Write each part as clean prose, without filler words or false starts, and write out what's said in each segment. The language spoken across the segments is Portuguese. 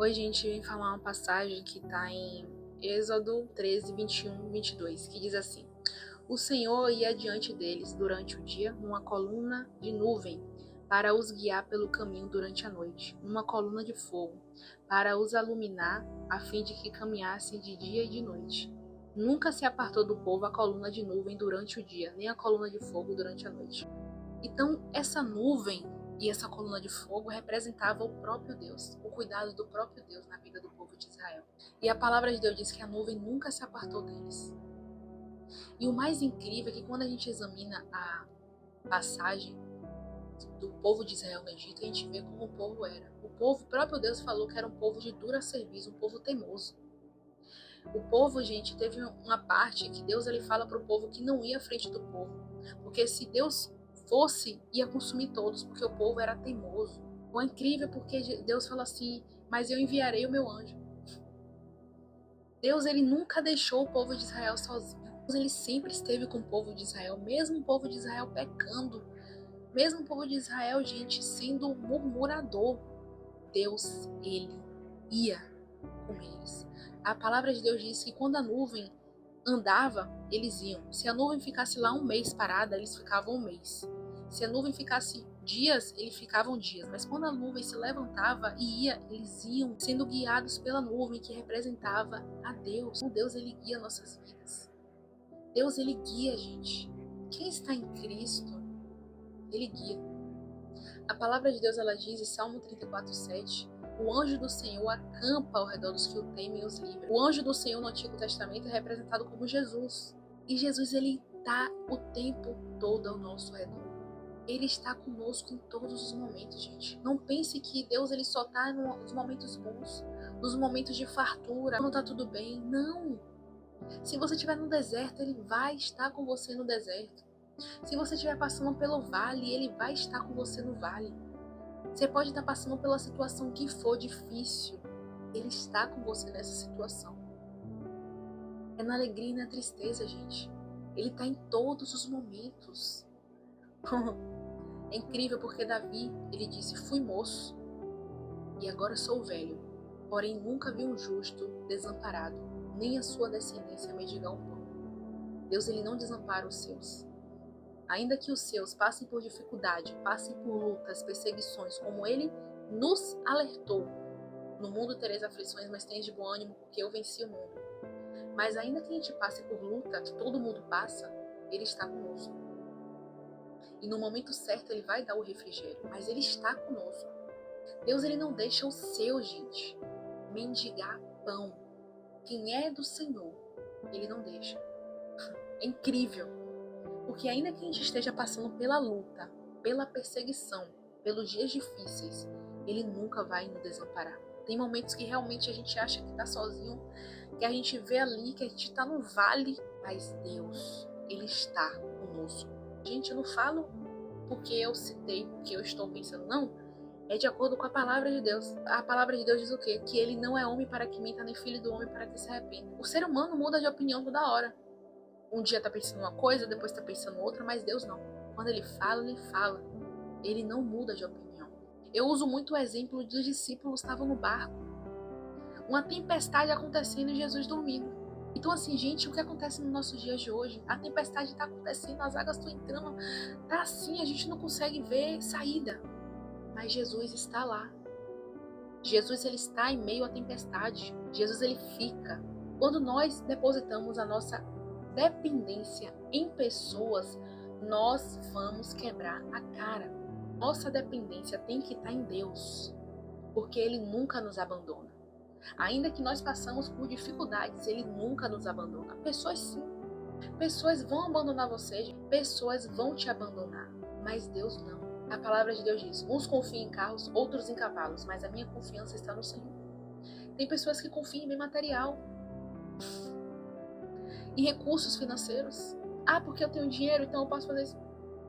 Hoje a gente vem falar uma passagem que está em Êxodo 13, 21 e 22, que diz assim: O Senhor ia diante deles durante o dia numa coluna de nuvem para os guiar pelo caminho durante a noite, numa coluna de fogo para os iluminar, a fim de que caminhassem de dia e de noite. Nunca se apartou do povo a coluna de nuvem durante o dia, nem a coluna de fogo durante a noite. Então, essa nuvem e essa coluna de fogo representava o próprio Deus, o cuidado do próprio Deus na vida do povo de Israel. E a palavra de Deus diz que a nuvem nunca se apartou deles. E o mais incrível é que quando a gente examina a passagem do povo de Israel no Egito, a gente vê como o povo era. O povo, o próprio Deus falou que era um povo de dura serviço, um povo teimoso. O povo, gente, teve uma parte que Deus ele fala para o povo que não ia à frente do povo. Porque se Deus fosse, ia consumir todos, porque o povo era teimoso. É incrível porque Deus fala assim, mas eu enviarei o meu anjo. Deus ele nunca deixou o povo de Israel sozinho. Deus ele sempre esteve com o povo de Israel, mesmo o povo de Israel pecando. Mesmo o povo de Israel, gente, sendo murmurador. Deus, ele ia com eles. A palavra de Deus diz que quando a nuvem andava, eles iam. Se a nuvem ficasse lá um mês parada, eles ficavam um mês. Se a nuvem ficasse dias, eles ficavam dias. Mas quando a nuvem se levantava e ia, eles iam sendo guiados pela nuvem que representava a Deus. O Deus, ele guia nossas vidas. Deus, ele guia a gente. Quem está em Cristo, ele guia. A palavra de Deus, ela diz em Salmo 34:7, o anjo do Senhor acampa ao redor dos que o temem e os livra. O anjo do Senhor no Antigo Testamento é representado como Jesus. E Jesus, ele está o tempo todo ao nosso redor. Ele está conosco em todos os momentos, gente. Não pense que Deus ele só está nos momentos bons, nos momentos de fartura, quando está tudo bem. Não! Se você estiver no deserto, ele vai estar com você no deserto. Se você estiver passando pelo vale, ele vai estar com você no vale. Você pode estar passando pela situação que for difícil. Ele está com você nessa situação. É na alegria e na tristeza, gente. Ele está em todos os momentos. É incrível porque Davi, ele disse, fui moço e agora sou velho. Porém nunca vi um justo desamparado, nem a sua descendência mendigar um pão. Deus, ele não desampara os seus. Ainda que os seus passem por dificuldade, passem por lutas, perseguições, como ele nos alertou. No mundo tereis aflições, mas tens de bom ânimo, porque eu venci o mundo. Mas ainda que a gente passe por luta, que todo mundo passa, ele está conosco. E no momento certo ele vai dar o refrigério, mas ele está conosco. Deus, ele não deixa o seu, gente, mendigar pão. Quem é do Senhor, ele não deixa. É incrível. Porque ainda que a gente esteja passando pela luta, pela perseguição, pelos dias difíceis, ele nunca vai nos desamparar. Tem momentos que realmente a gente acha que está sozinho, que a gente vê ali, que a gente está no vale, mas Deus, ele está conosco. Gente, eu não falo porque eu citei, porque eu estou pensando, não. É de acordo com a palavra de Deus. A palavra de Deus diz o quê? Que ele não é homem para que minta, nem filho do homem para que se arrependa. O ser humano muda de opinião toda hora. Um dia tá pensando uma coisa, depois tá pensando outra, mas Deus não. Quando ele fala, ele fala. Ele não muda de opinião. Eu uso muito o exemplo dos discípulos que estavam no barco. Uma tempestade acontecendo e Jesus dormindo. Então assim, gente, o que acontece nos nossos dias de hoje? A tempestade tá acontecendo, as águas estão entrando. Tá assim, a gente não consegue ver saída. Mas Jesus está lá. Jesus, ele está em meio à tempestade. Jesus, ele fica. Quando nós depositamos a nossa dependência em pessoas, nós vamos quebrar a cara. Nossa dependência tem que estar em Deus, porque ele nunca nos abandona. Ainda que nós passamos por dificuldades, ele nunca nos abandona. Pessoas sim, pessoas vão abandonar você, pessoas vão te abandonar, mas Deus não. A palavra de Deus diz, uns confiam em carros, outros em cavalos, mas a minha confiança está no Senhor. Tem pessoas que confiam em bem material, em recursos financeiros. Ah, porque eu tenho dinheiro, então eu posso fazer isso.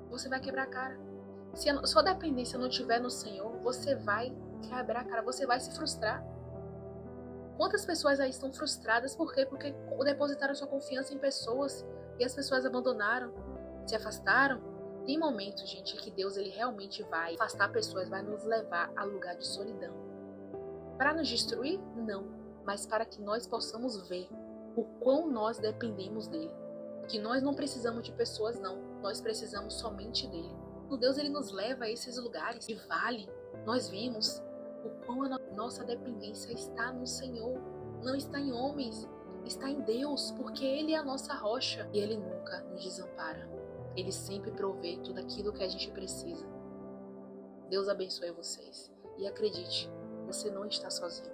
Você vai quebrar a cara. Se a sua dependência não estiver no Senhor, você vai quebrar a cara, você vai se frustrar. Quantas pessoas aí estão frustradas? Por quê? Porque depositaram sua confiança em pessoas e as pessoas abandonaram, se afastaram. Tem momentos, gente, que Deus ele realmente vai afastar pessoas, vai nos levar a lugar de solidão. Para nos destruir? Não, mas para que nós possamos ver o quão nós dependemos dele. Que nós não precisamos de pessoas, não. Nós precisamos somente dele. O Deus, ele nos leva a esses lugares de vale. Nós vimos o quão a nossa dependência está no Senhor. Não está em homens, está em Deus, porque ele é a nossa rocha. E ele nunca nos desampara. Ele sempre provê tudo aquilo que a gente precisa. Deus abençoe vocês. E acredite, você não está sozinho.